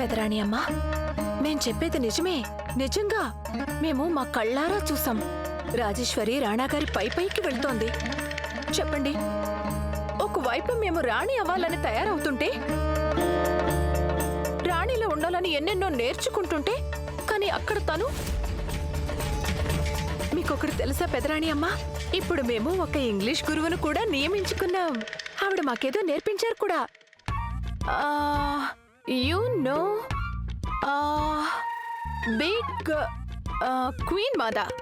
పెదరాణి అమ్మా, మేం చెప్పేది నిజమే. నిజంగా మేము మా కళ్ళారా చూసాం. రాజేశ్వరి రాణాగారి పైకి వెళ్తోంది. చెప్పండి, ఒకవైపు మేము రాణి అవ్వాలని తయారవుతుంటే, రాణిలో ఉండాలని ఎన్నెన్నో నేర్చుకుంటుంటే, కానీ అక్కడ తను... మీకొకటి తెలుసా పెదరాణి అమ్మా, ఇప్పుడు మేము ఒక ఇంగ్లీష్ గురువును కూడా నియమించుకున్నాం. ఆవిడ మాకేదో నేర్పించారు కూడా. You know big queen mother.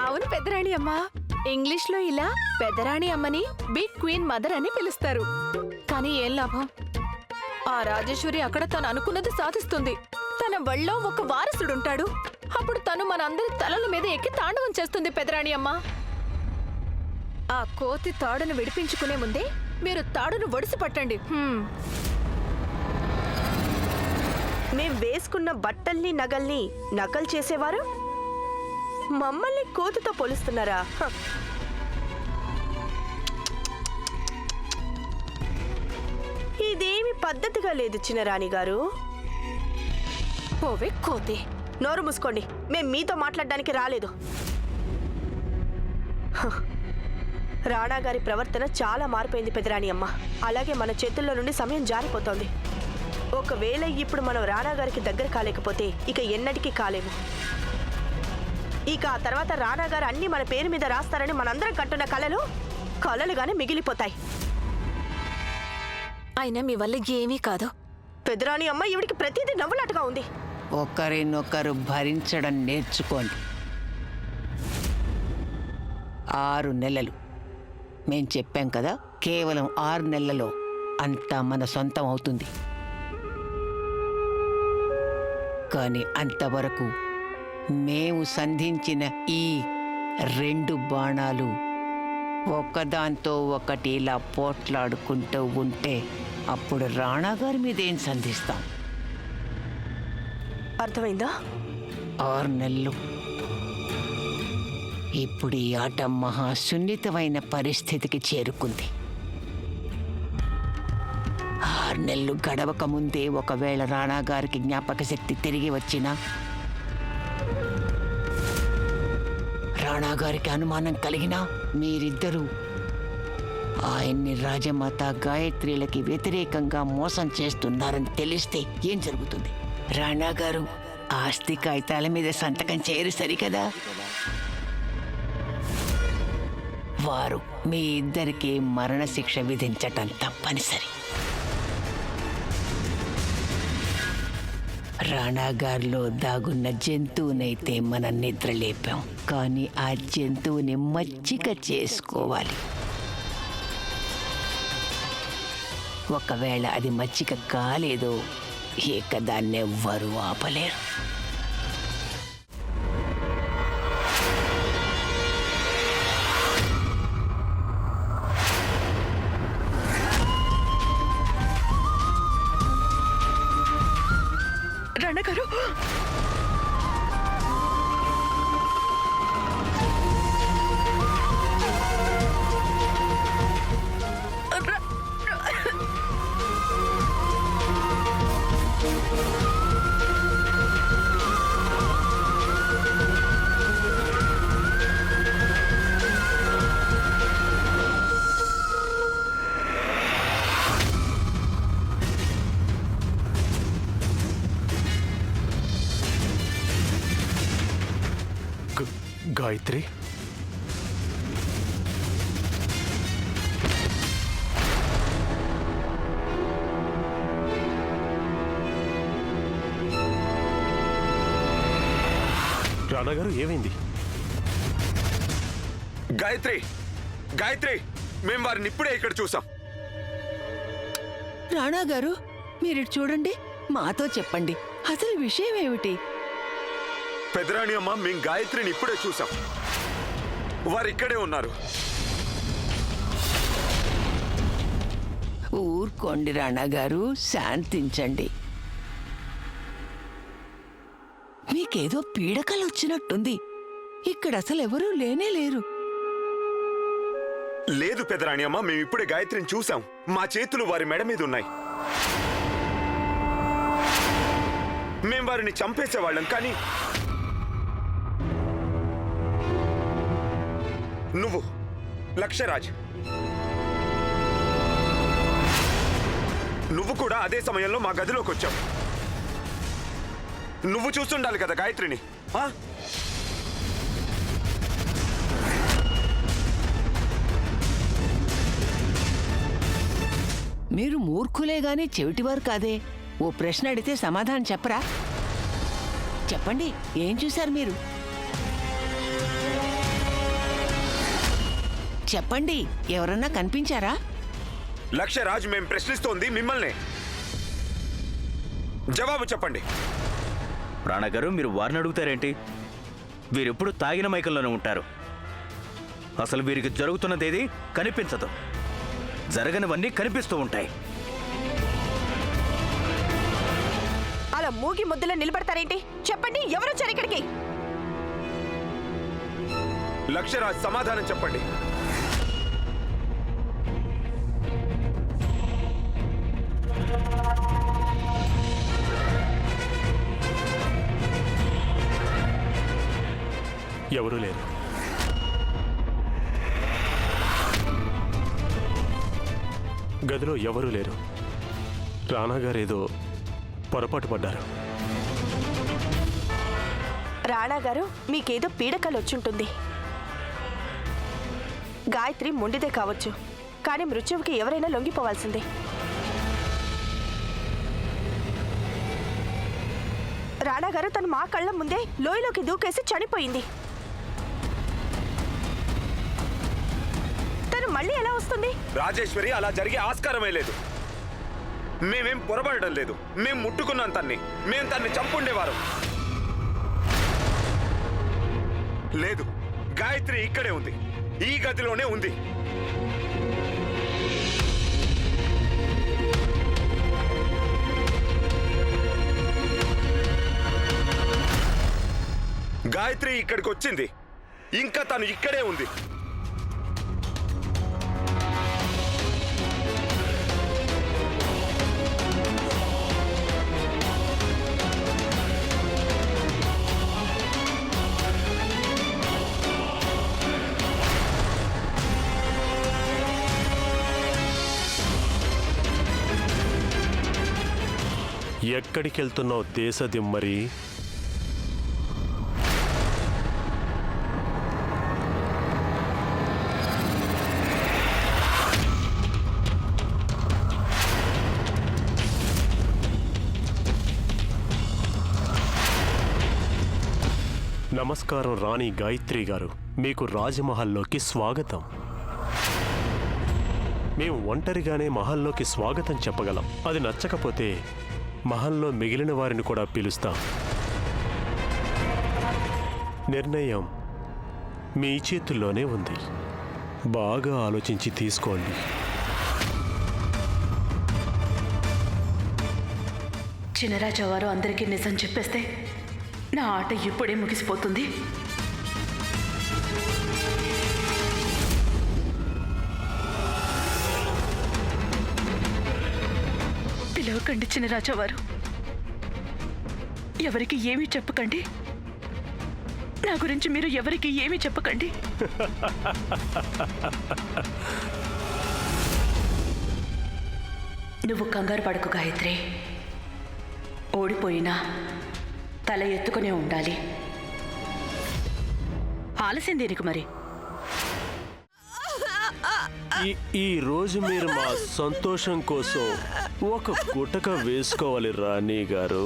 అవును పెదరాణి అమ్మ, ఇంగ్లీష్ లో ఇలా పెదరాణి అమ్మని బిగ్ క్వీన్ మదర్ అని పిలుస్తారు. కానీ ఏం లాభం, ఆ రాజేశ్వరి అక్కడ తను అనుకున్నది సాధిస్తుంది. తన వళ్ళో ఒక వారసుడుంటాడు. అప్పుడు తను మనందరి తలల మీద ఎక్కి తాండవం చేస్తుంది పెదరాణి అమ్మ. ఆ కోతి తాడును విడిపించుకునే ముందే మీరు తాడును ఒడిసి పట్టండి. మేం వేసుకున్న బట్టల్ని నగల్ని నకలు చేసేవారు మమ్మల్ని కోతితో పోలుస్తున్నారా? ఇదేమి పద్ధతిగా లేదు చిన్నరాణి గారు. పోవే కోతి, నోరు మూసుకోండి. మేం మీతో మాట్లాడడానికి రాలేదు. రాణాగారి ప్రవర్తన చాలా మారిపోయింది పెదరాణి అమ్మ. అలాగే మన చేతుల్లో నుండి సమయం జారిపోతోంది. ఒకవేళ ఇప్పుడు మనం రాణాగారికి దగ్గర కాలేకపోతే ఇక ఎన్నటికీ కాలేము. ఇక ఆ తర్వాత రాణాగారు అన్ని మన పేరు మీద రాస్తారని మనందరం కట్టున్న కలలుగానే మిగిలిపోతాయి. అయినా మీ వల్ల ఏమీ కాదు పెదరాణి అమ్మ. ఈవిడికి ప్రతిదీ నవ్వులాటగా ఉంది. ఒకరినొకరు భరించడం నేర్చుకోండి. 6 నెలలు మేం చెప్పాం కదా, కేవలం 6 నెలలలో అంతా మన సొంతం అవుతుంది. కానీ అంతవరకు మేము సంధించిన ఈ 2 బాణాలు ఒకదాంతో ఒకటి ఇలా పోట్లాడుకుంటూ ఉంటే అప్పుడు రాణాగారి మీద ఏం సంధిస్తాం? అర్థమైందా? 6 నెలలు. ఇప్పుడు ఈ ఆట మహా సున్నితమైన పరిస్థితికి చేరుకుంది. 6 నెలలు గడవక ముందే ఒకవేళ రాణాగారికి జ్ఞాపక శక్తి తిరిగి వచ్చినా, రాణాగారికి అనుమానం కలిగినా, మీరిద్దరూ ఆయన్ని రాజమాత గాయత్రిలకి వ్యతిరేకంగా మోసం చేస్తున్నారని తెలిస్తే ఏం జరుగుతుంది? రాణాగారు ఆస్తి కాగితాల మీద సంతకం చేయరు సరికదా? వారు మీ ఇద్దరికీ మరణశిక్ష విధించటం తప్పనిసరి. రాణాగారిలో దాగున్న జంతువునైతే మనం నిద్రలేపాం, కానీ ఆ జంతువుని మచ్చిక చేసుకోవాలి. ఒకవేళ అది మచ్చిక కాలేదో ఇక దాన్నెవ్వరూ ఆపలేరు. రాణాగారు, గాయత్రి, రాణాగారు ఏమైంది? గాయత్రి, గాయత్రి, మేము వారిని ఇప్పుడే ఇక్కడ చూసాం. రాణాగారు, మీరు చూడండి, మాతో చెప్పండి, అసలు విషయం ఏమిటి? పెదరాణి అమ్మ, మేము గాయత్రిని ఇప్పుడే చూసాం. వారు ఇక్కడే ఉన్నారు. ఊరుకోండి రాణాగారు, శాంతించండి. మీకేదో పీడకలు వచ్చినట్టుంది. ఇక్కడ అసలు ఎవరూ లేనే లేరు. లేదు పెదరాణి అమ్మ, మేము ఇప్పుడే గాయత్రిని చూసాం. మా చేతులు వారి మెడ మీద ఉన్నాయి. మేం వారిని చంపేసేవాళ్ళం. కానీ నువ్వు లక్ష్యరాజ్, నువ్వు కూడా అదే సమయంలో మా గదిలోకి వచ్చావు. నువ్వు చూస్తుండాలి కదా గాయత్రిని. మీరు మూర్ఖులే గాని చెవిటివారు కాదే. ఓ ప్రశ్న అడిగితే సమాధానం చెప్పరా? చెప్పండి, ఏం చూశారు మీరు? చెప్పండి, ఎవరన్నా కనిపించారా? లక్ష్యరాజ్, మేం ప్రశ్నిస్తోంది మిమ్మల్నే. జవాబు చెప్పండి. రాణగారు, మీరు వారిని అడుగుతారేంటి? వీరెప్పుడు తాగిన మైకంలోనే ఉంటారు. అసలు వీరికి జరుగుతున్నదేది కనిపించదు, జరగనివన్నీ కనిపిస్తూ ఉంటాయి. అలా మూగి ముద్దలో నిలబడతారేంటి? చెప్పండి, ఎవరొచ్చారు ఇక్కడికి? లక్ష్యరాజ్, సమాధానం చెప్పండి. ఎవరూ లేరు. గదిలో ఎవరూ లేరు. రాణా గారు ఏదో పొరపాటు పడ్డారు. రాణా గారు, మీకేదో పీడకలు వచ్చుంటుంది. గాయత్రి మొండిదే కావచ్చు, కానీ మృత్యువుకి ఎవరైనా లొంగిపోవాల్సిందే. రాణా గారు, తను మా కళ్ళ ముందే లోయలోకి దూకేసి చనిపోయింది. తను మళ్ళీ ఎలా వస్తుంది? రాజేశ్వరి, అలా జరిగే ఆస్కారమే లేదు. మేమేం పొరబడడం లేదు. మేం ముట్టుకున్నాం తన్ని. మేం తన్ని చంపుండేవారు లేదు. గాయత్రి ఇక్కడే ఉంది, ఈ గదిలోనే ఉంది. గాయత్రి ఇక్కడికి వచ్చింది, ఇంకా తను ఇక్కడే ఉంది. ఎక్కడికి వెళ్తున్నావు దేశదిమ్మరి? నమస్కారం రాణి గాయత్రి గారు, మీకు రాజమహల్లోకి స్వాగతం. మేము ఒంటరిగానే మహల్లోకి స్వాగతం చెప్పగలం. అది నచ్చకపోతే మహల్లో మిగిలిన వారిని కూడా పిలుస్తాం. నిర్ణయం మీ చేతుల్లోనే ఉంది. బాగా ఆలోచించి తీసుకోండి. చినరాజా వారు అందరికీ నిజం చెప్పేస్తే నా ఆట ఇప్పుడే ముగిసిపోతుంది. పిలవకండి చినరాజా వారు, ఎవరికి ఏమీ చెప్పకండి. నా గురించి మీరు ఎవరికి ఏమీ చెప్పకండి. నువ్వు కంగారు పడకు గాయత్రి. ఓడిపోయినా తల ఎత్తుకునే ఉండాలి. ఆలస్యం దేనికి మరి? ఈ రోజు మీరు మా సంతోషం కోసం ఒక గుటక వేసుకోవాలి రాణి గారు.